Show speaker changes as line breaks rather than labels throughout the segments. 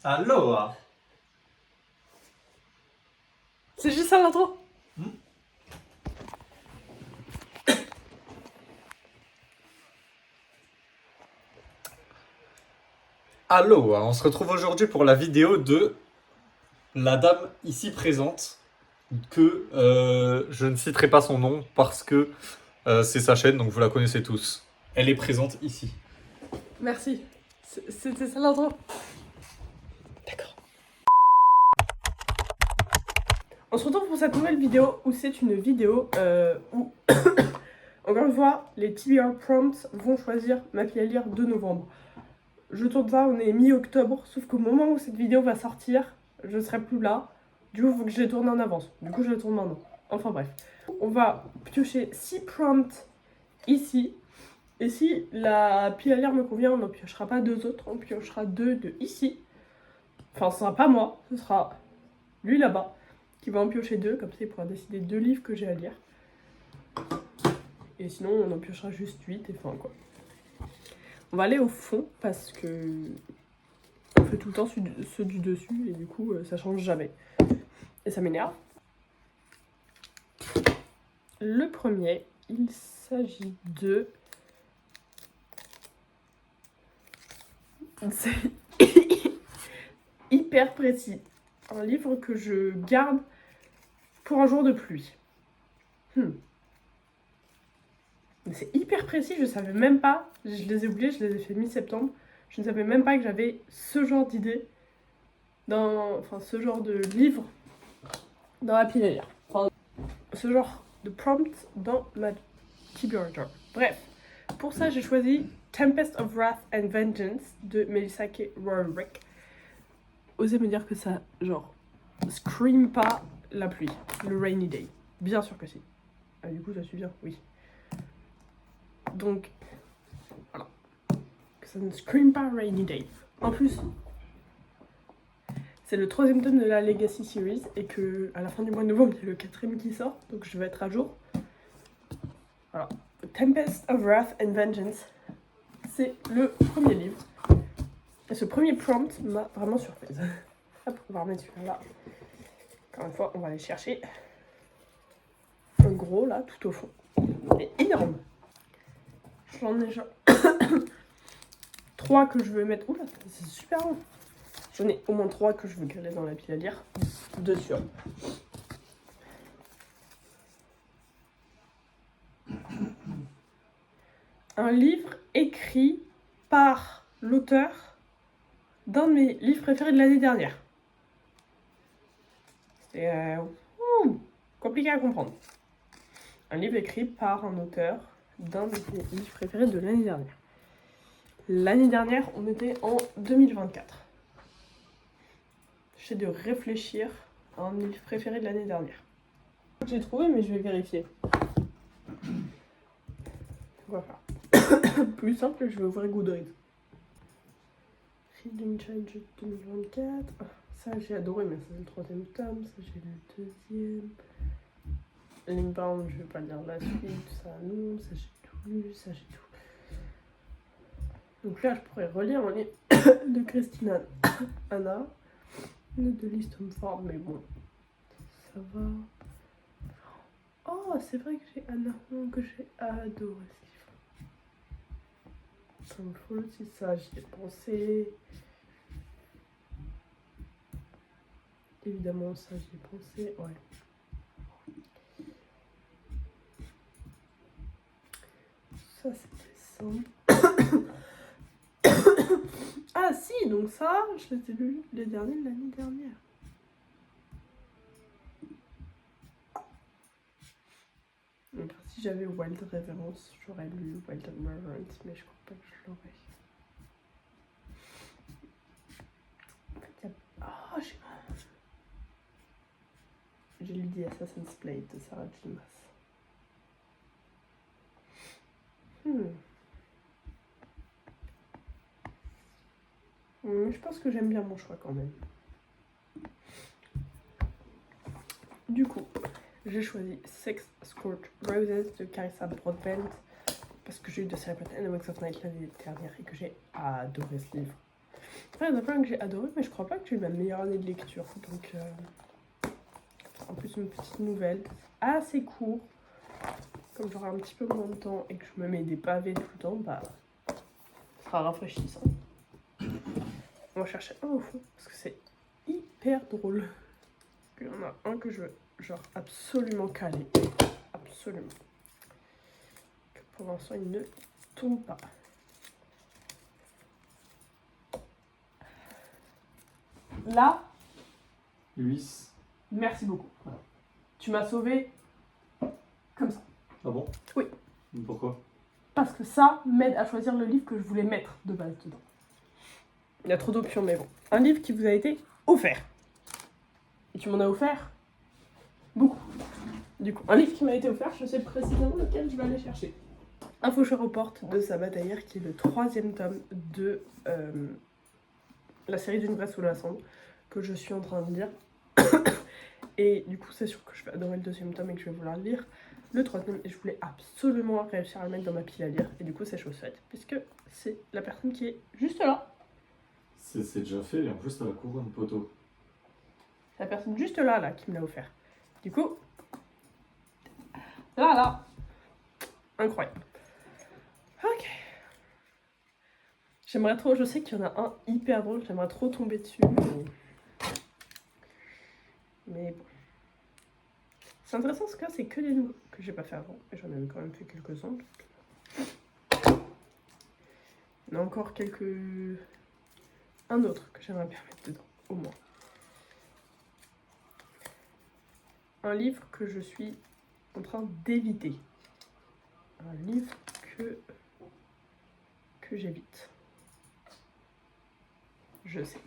Aloha.
C'est juste ça l'intro.
Aloha, on se retrouve aujourd'hui pour la vidéo de la dame ici présente, que je ne citerai pas son nom parce que c'est sa chaîne, donc vous la connaissez tous. Elle est présente ici.
Merci. C'était ça l'intro.
D'accord.
On se retrouve pour cette nouvelle vidéo où c'est une vidéo où, encore une fois, les TBR prompts vont choisir ma pile à lire de novembre. Je tourne ça, on est mi-octobre, sauf qu'au moment où cette vidéo va sortir, je serai plus là. Du coup, il faut que je les tourne en avance. Du coup, je les tourne maintenant. Enfin bref. On va piocher 6 prompts ici. Et si la pile à lire me convient, on n'en piochera pas 2 autres, on piochera 2 de ici. Enfin, ce sera pas moi, ce sera lui là-bas qui va en piocher 2, comme ça il pourra décider 2 livres que j'ai à lire. Et sinon, on en piochera juste 8 et enfin quoi. On va aller au fond parce que on fait tout le temps ceux du dessus et du coup ça change jamais. Et ça m'énerve. Le premier, il s'agit de... C'est hyper précis. Un livre que je garde pour un jour de pluie. C'est hyper précis, je savais même pas, je les ai oubliés, je les ai fait mi-septembre, je ne savais même pas que j'avais ce genre d'idée, enfin ce genre de livre dans ma pile à lire. Enfin, ce genre de prompt dans ma TBR. Bref, pour ça j'ai choisi Tempest of Wrath and Vengeance de Melissa K. Rorick. Osez me dire que ça, genre, scream pas la pluie, le rainy day. Bien sûr que si. Ah, du coup, ça suit bien, oui. Donc, voilà. Que ça ne scream pas rainy day. En plus, c'est le 3e tome de la Legacy Series et que à la fin du mois de novembre, il y a le 4e qui sort, donc je vais être à jour. Voilà. Tempest of Wrath and Vengeance, c'est le premier livre. Et ce premier prompt m'a vraiment surprise. Hop, on va remettre celui-là là. Encore une fois, on va aller chercher un gros là, tout au fond. Et énorme. J'en ai genre 3 que je veux mettre. Oula, c'est super long. J'en ai au moins 3 que je veux caler dans la pile à lire. 2 sûrs. Un livre écrit par l'auteur d'un de mes livres préférés de l'année dernière. C'est compliqué à comprendre. Un livre écrit par un auteur d'un de mes livres préférés de l'année dernière. L'année dernière, on était en 2024. J'essaie de réfléchir à un livre préféré de l'année dernière. J'ai trouvé, mais je vais vérifier. Voilà. Plus simple, je vais ouvrir Goodreads. Reading Challenge 2024. Ça, j'ai adoré, mais ça, c'est le 3e tome. Ça, j'ai le 2e. Linkbound, je vais pas lire la suite. Ça, non. Ça, j'ai tout lu. Ça, j'ai tout. Donc là, je pourrais relire un livre de Christina Anna. De Lee Stomford, mais bon, ça va. Oh, c'est vrai que j'ai Anna Hong, que j'ai adoré ce livre. Ça me faut aussi ça, j'y ai pensé. Évidemment, ça, j'y ai pensé, ouais. Ça, c'était simple. Ah si, donc ça, je les ai lus les derniers de l'année dernière. Donc, si j'avais Wild Reverence, j'aurais lu Wild Reverence, mais je crois pas que je l'aurais. En fait, il y a... Oh, j'ai lu The Assassin's Blade de Sarah J. Maas. Mais je pense que j'aime bien mon choix quand même. Du coup, j'ai choisi Sex Scorched Roses de Carissa Broadbent parce que j'ai eu The Celebrate and the Wings of Night l'année dernière et que j'ai adoré ce livre. Après, il y en a plein que j'ai adoré, mais je crois pas que j'ai eu ma meilleure année de lecture. Donc, en plus, une petite nouvelle assez court. Comme j'aurai un petit peu moins de temps et que je me mets des pavés tout le temps, bah, ce sera rafraîchissant. On va chercher un au fond, parce que c'est hyper drôle. Il y en a un que je veux, genre, absolument caler. Absolument. Que pour l'instant, il ne tombe pas. Là,
Luis.
merci beaucoup. Tu m'as sauvé comme ça.
Ah bon?
Oui.
Pourquoi?
Parce que ça m'aide à choisir le livre que je voulais mettre de base dedans. Il y a trop d'options, mais bon. Un livre qui vous a été offert. Et tu m'en as offert beaucoup. Du coup, un livre qui m'a été offert, je sais précisément lequel je vais aller chercher. Un faucheur aux portes de Sabaa Tahir, qui est le 3e tome de la série d'une vraie sous la cendre, que je suis en train de lire. Et du coup, c'est sûr que je vais adorer le 2e tome et que je vais vouloir le lire. Le 3e, et je voulais absolument réussir à le mettre dans ma pile à lire. Et du coup, c'est chose faite, puisque c'est la personne qui est juste là.
C'est déjà fait, et en plus, t'as la couronne poteau.
C'est la personne juste là, qui me l'a offert. Du coup, là. Incroyable. Ok. J'aimerais trop, je sais qu'il y en a un hyper drôle, j'aimerais trop tomber dessus. Mais bon. C'est intéressant ce cas, c'est que les nouveaux que j'ai pas fait avant. Et j'en avais quand même fait quelques-uns. Il y en a encore quelques... Un autre que j'aimerais bien mettre dedans, au moins. Un livre que je suis en train d'éviter. Un livre que j'évite. Je sais.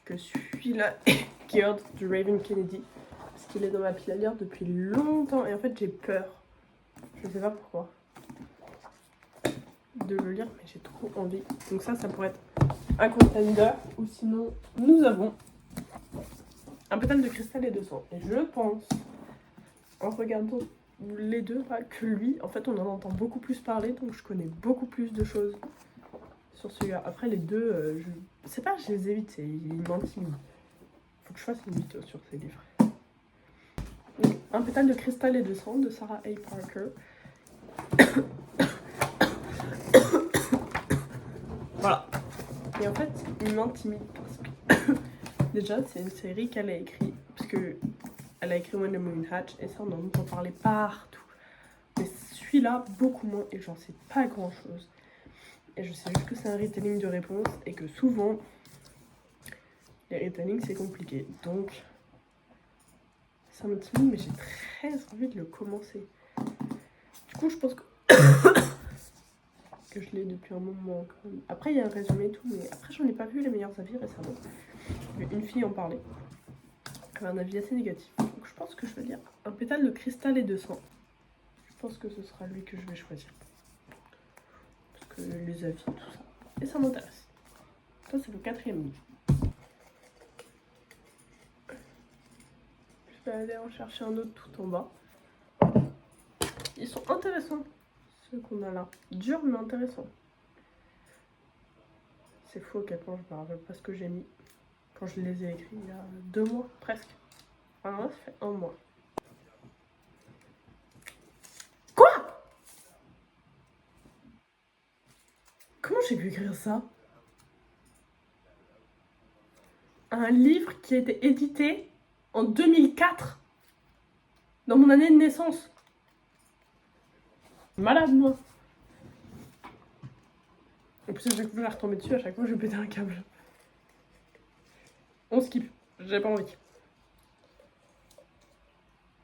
Que celui-là est Gird de Raven Kennedy. Parce qu'il est dans ma pile à lire depuis longtemps. Et en fait, j'ai peur. Je sais pas pourquoi. De le lire, mais j'ai trop envie. Donc ça pourrait être un contender. Ou sinon, nous avons un pétale de cristal et de sang. Et je pense, en regardant les deux, là, que lui, en fait, on en entend beaucoup plus parler. Donc je connais beaucoup plus de choses sur celui-là. Après, les deux, je sais pas, je les évite. Ils m'intimident. Faut que je fasse une vidéo sur ces livres. Donc, un pétale de cristal et de sang de Sarah A. Parker. Voilà. Et en fait, il m'intimide parce que déjà, c'est une série qu'elle a écrite, parce que elle a écrit When the Moon Hatch, et ça, on en entend parler partout. Mais celui-là, beaucoup moins, et j'en sais pas grand-chose. Et je sais juste que c'est un retelling de réponse, et que souvent, les retellings, c'est compliqué. Donc, ça m'intimide, mais j'ai très envie de le commencer. Du coup, je pense que... que je l'ai depuis un moment quand même. Après, il y a un résumé et tout, mais après, j'en ai pas vu les meilleurs avis récemment. J'ai vu une fille en parler. Elle avait un avis assez négatif. Donc, je pense que je vais lire un pétale de cristal et de sang. Je pense que ce sera lui que je vais choisir. Parce que les avis, tout ça. Et ça m'intéresse. Ça, c'est le 4e livre. Je vais aller en chercher un autre tout en bas. Ils sont intéressants, ceux qu'on a là. Dur, mais intéressant. C'est fou à quel point je me rappelle pas ce que j'ai mis quand je les ai écrits il y a 2 mois, presque. Alors là, ça fait 1 mois. Quoi? Comment j'ai pu écrire ça? Un livre qui a été édité en 2004, dans mon année de naissance. Malade, moi. En plus, à chaque fois que je vais retomber dessus, à chaque fois je vais péter un câble. On skip, j'ai pas envie.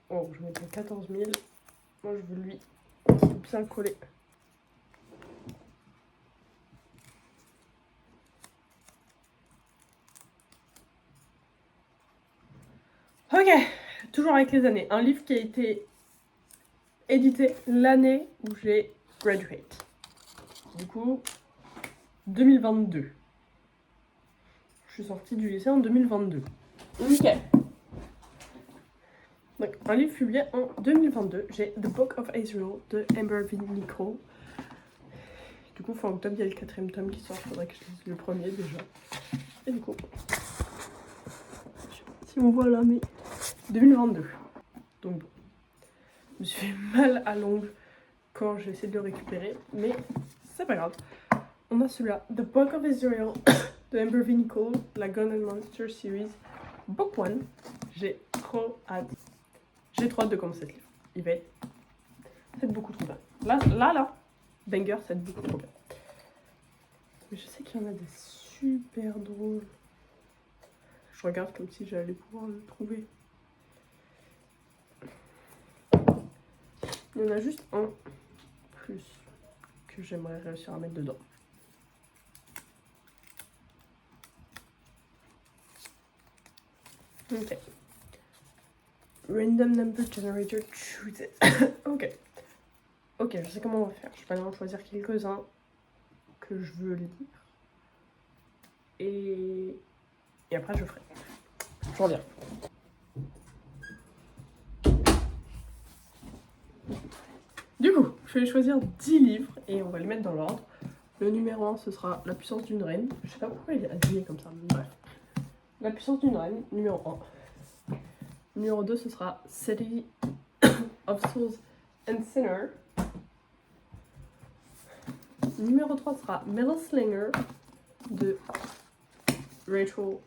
Oh, je mettrai 14 000. Moi, je veux lui qui est bien collé. Ok, toujours avec les années. Un livre qui a été édité l'année où j'ai graduate. Du coup, 2022. Je suis sortie du lycée en 2022. Nickel. Donc, un livre publié en 2022, j'ai The Book of Israel de Amber V. Nicole. Du coup, fin octobre, il y a le 4e tome qui sort, faudrait que je lise le premier déjà. Et du coup, je sais pas si on voit là, mais 2022. Donc bon, je me suis fait mal à l'ongle quand j'ai essayé de le récupérer, mais c'est pas grave. On a celui-là, The Book of Israel de Amber V. Nicole, la Gun and Monster Series, Book 1. J'ai trop hâte. J'ai trop hâte de commencer ce livre. Il va être beaucoup trop bien. Là, banger, ça va être beaucoup trop bien. Mais je sais qu'il y en a des super drôles. Je regarde comme si j'allais pouvoir le trouver. Il y en a juste un plus que j'aimerais réussir à mettre dedans. Ok. Random number generator choose. Ok. Ok, je sais comment on va faire. Je vais en choisir quelques-uns que je veux lire. Et après je ferai. Je reviens. Du coup, je vais choisir 10 livres et on va les mettre dans l'ordre. Le numéro 1, ce sera La puissance d'une reine. Je sais pas pourquoi il est habillé comme ça, mais bref. La puissance d'une reine, numéro 1. Numéro 2, ce sera City of Souls and Sinner. Numéro 3 sera Metal Slinger de Rachel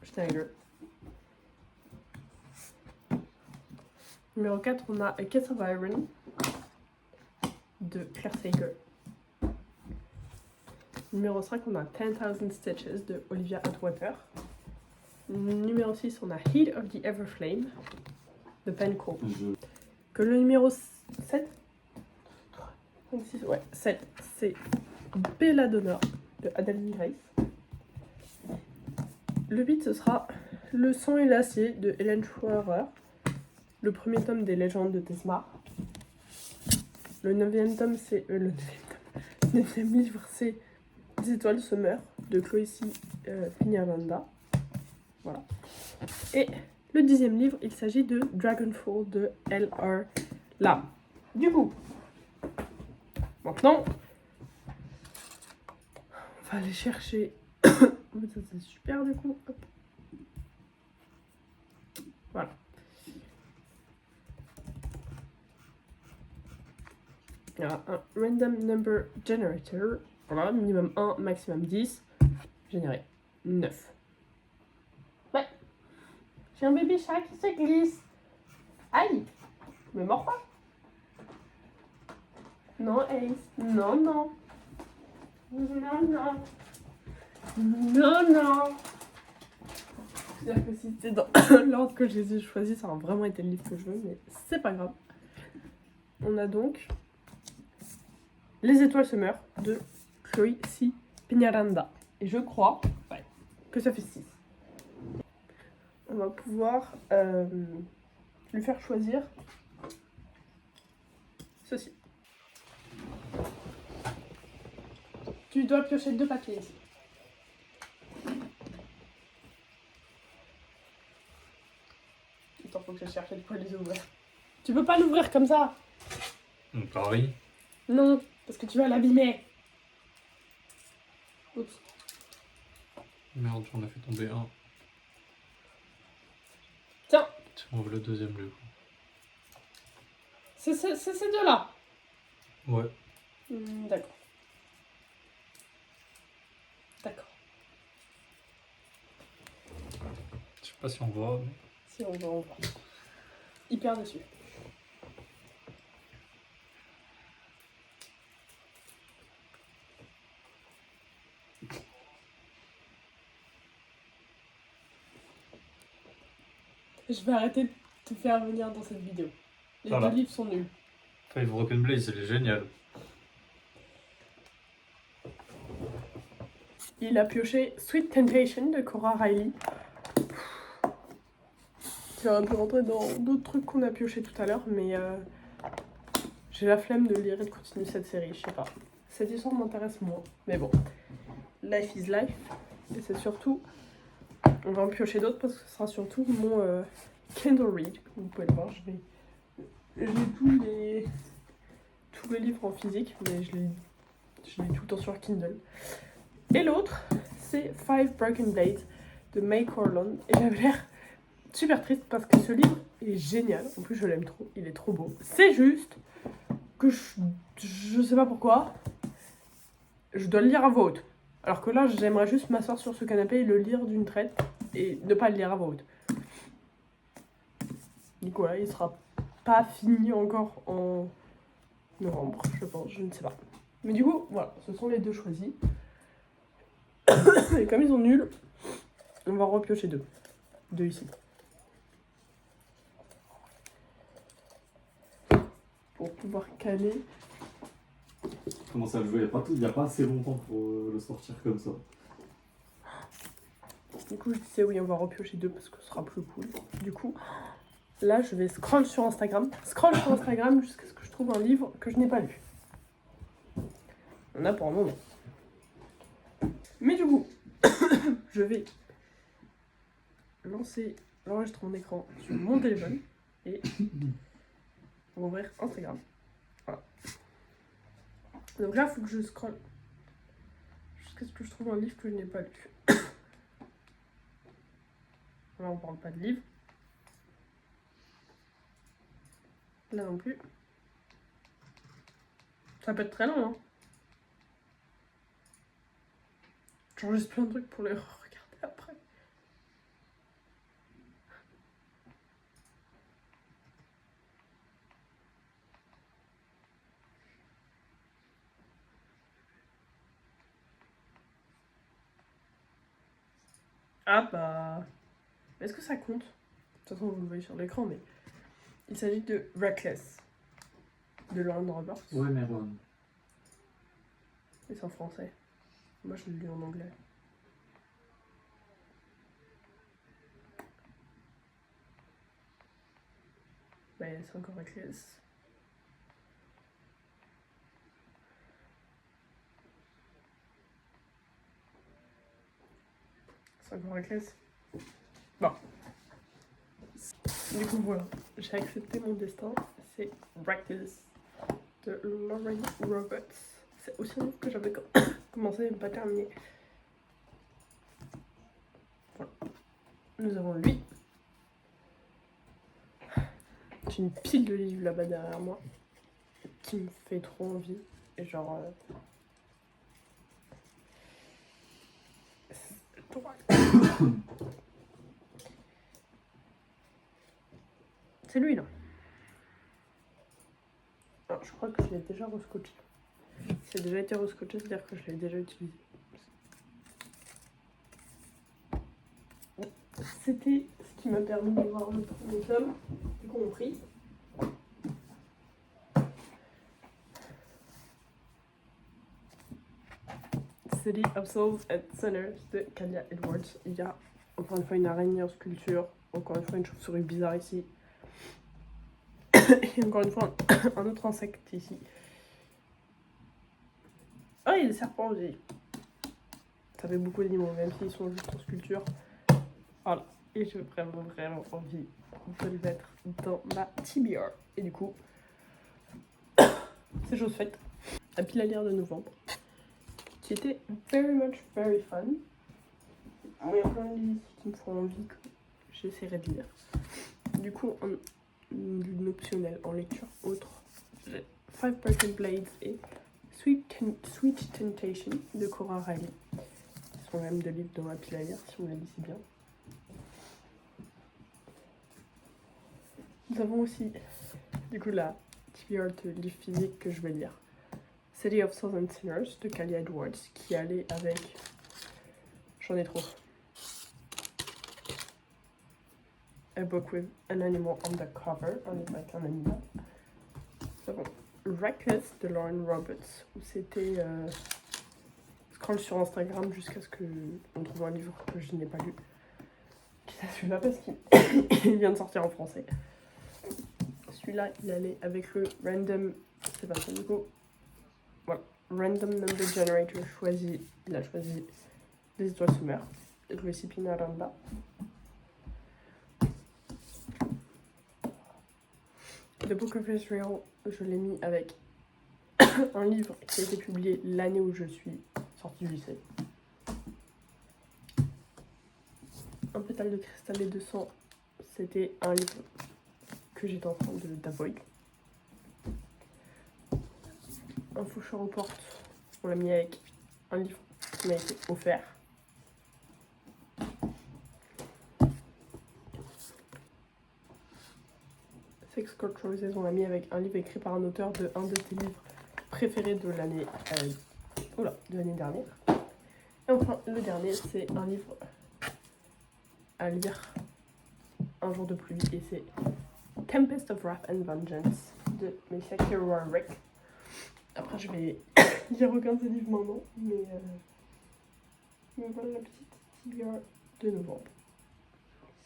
Schneider. Numéro 4, on a A Kiss of Iron de Claire Sager. Numéro 5, on a 10,000 Stitches de Olivia Atwater. Numéro 6, on a Heat of the Everflame de Penn Cole. Que le numéro 7, 6, ouais, 7, c'est Belladonna de Adeline Grace. Le 8, ce sera Le sang et l'acier de Helen Schwerer, le premier tome des légendes de Tesmar. Le 9e tome, c'est. Le 9e livre, c'est Des étoiles se meurent de Chloé C. Pignaranda. Voilà. Et le 10e livre, il s'agit de Dragonfall de L.R. Lam. Du coup, maintenant, on va aller chercher. Oh, ça c'est super du coup. Hop. Voilà. Il y a un random number generator. Voilà, minimum 1, maximum 10. Généré 9. Ouais. J'ai un bébé chat qui se glisse. Aïe. Mais mords pas. Non, Ace. Non, non. Non, non. Non, non. C'est-à-dire que si c'était dans l'ordre que je les ai choisis, ça a vraiment été le livre que je veux, mais c'est pas grave. On a donc Les étoiles se meurent de Chloé C. Pignaranda. Et je crois que ça fait 6. On va pouvoir lui faire choisir ceci. Tu dois piocher 2 papiers ici. Attends, faut que je cherche de quoi les ouvrir. Tu peux pas l'ouvrir comme ça.
Pareil.
Non, parce que tu vas l'abîmer. Oups.
Merde, j'en ai fait tomber un.
Tiens.
Tu m'ouvres le deuxième, le coup.
C'est ces deux-là.
Ouais.
D'accord. D'accord.
Je sais pas si on voit, mais...
Si, on voit. Hyper déçu. Je vais arrêter de te faire venir dans cette vidéo. Les
Voilà.
2 livres sont nuls.
Five Broken Blaze, il est génial.
Il a pioché Sweet Temptation de Cora Riley. J'aurais pu rentrer dans d'autres trucs qu'on a pioché tout à l'heure, mais j'ai la flemme de lire et de continuer cette série, je sais pas. Cette histoire m'intéresse moins, mais bon. Life is life, et c'est surtout On va en piocher d'autres parce que ce sera surtout mon Kindle Read. Comme vous pouvez le voir, j'ai tous les livres en physique, mais je lis tout le temps sur Kindle. Et l'autre, c'est Five Broken Blades de May Corlund. Et j'avais l'air super triste parce que ce livre est génial. En plus, je l'aime trop. Il est trop beau. C'est juste que je sais pas pourquoi, je dois le lire à voix haute. Alors que là, j'aimerais juste m'asseoir sur ce canapé et le lire d'une traite et ne pas le lire à voix haute. Du coup, là, il sera pas fini encore en novembre, je pense, je ne sais pas. Mais du coup, voilà, ce sont les deux choisis. Et comme ils sont nuls, on va en repiocher deux. Deux ici. Pour pouvoir caler.
Comment ça le jouer? Il n'y a pas assez longtemps pour le sortir comme ça.
Du coup, je disais oui, on va repiocher deux parce que ce sera plus cool. Du coup, là, je vais scroll sur Instagram. Scroll sur Instagram jusqu'à ce que je trouve un livre que je n'ai pas lu. On a pour un moment. Mais du coup, je vais lancer l'enregistrement d'écran sur mon téléphone et ouvrir Instagram. Voilà. Donc là, il faut que je scroll jusqu'à ce que je trouve un livre que je n'ai pas lu. Là, on parle pas de livre. Là non plus. Ça peut être très long, hein. J'enregistre plein de trucs pour les regarder après. Ah bah... Est-ce que ça compte? De toute façon, vous le voyez sur l'écran, mais... Il s'agit de Reckless, de Lauren Roberts.
Ouais, mais Ron.
Et c'est en français. Moi, je le lis en anglais. Ouais, c'est encore Reckless. C'est encore Reckless. Bon. Du coup, voilà. J'ai accepté mon destin. C'est Reckless de Lauren Roberts. C'est aussi un livre que j'avais commencé mais pas terminé. Voilà. Nous avons lui. J'ai une pile de livres là-bas derrière moi qui me fait trop envie. Et genre... C'est lui là. Alors, je crois que je l'ai déjà rescotché. Si ça a déjà été rescotché, c'est-à-dire que je l'ai déjà utilisé. C'était ce qui m'a permis de voir le premier tome, y compris. City of Souls and Sinners de Kalia Edwards. Il y a encore une fois une araignée en sculpture, encore une fois une chauve-souris bizarre ici. Et encore une fois un autre insecte ici. Ah, il y a des serpents aussi. Ça fait beaucoup d'animaux, même s'ils sont juste en sculpture. Voilà. Et j'ai vraiment envie de le mettre dans ma TBR. Et du coup, c'est chose faite. La pile à lire de novembre. Qui était very fun. Il y a plein de livres qui me font envie que j'essaierai de lire. Du coup, en optionnel, en lecture autre, j'ai Five Broken Blades et Sweet Temptation de Cora Riley. Ce sont même deux livres dans ma pile à lire, si vous la lisez bien. Nous avons aussi, du coup, la TBR de livre physique que je vais lire. City of Souls and Sinners de Kalia Edwards, qui allait avec... J'en ai trop. A book with an animal on the cover, un livre avec un animal. Nous avons Reckless de Lauren Roberts, où c'était... scroll sur Instagram jusqu'à ce qu'on trouve un livre que je n'ai pas lu. Qui est celui-là parce qu'il vient de sortir en français. Celui-là, il allait avec le random... C'est pas ça du coup. Voilà. Random Number Generator il a choisi Les Étoiles se meurent. Recipe Naranda. The Book of Israel, je l'ai mis avec un livre qui a été publié l'année où je suis sortie du lycée. Un pétale de cristal et de sang, c'était un livre que j'étais en train d'avoyer. Un faucheur aux portes, on l'a mis avec un livre qui m'a été offert. Sex Culture Roses, on l'a mis avec un livre écrit par un auteur de un de tes livres préférés de l'année de l'année dernière. Et enfin, le dernier, c'est un livre à lire un jour de pluie et c'est Tempest of Wrath and Vengeance de Misaki Warwick. Après, je vais lire aucun de ces livres maintenant, mais voilà la petite TBR de novembre.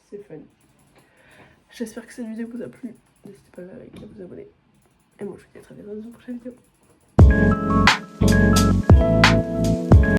C'est fun. J'espère que cette vidéo vous a plu. N'hésitez pas à vous abonner. Et moi, je vous dis à très bientôt dans une prochaine vidéo.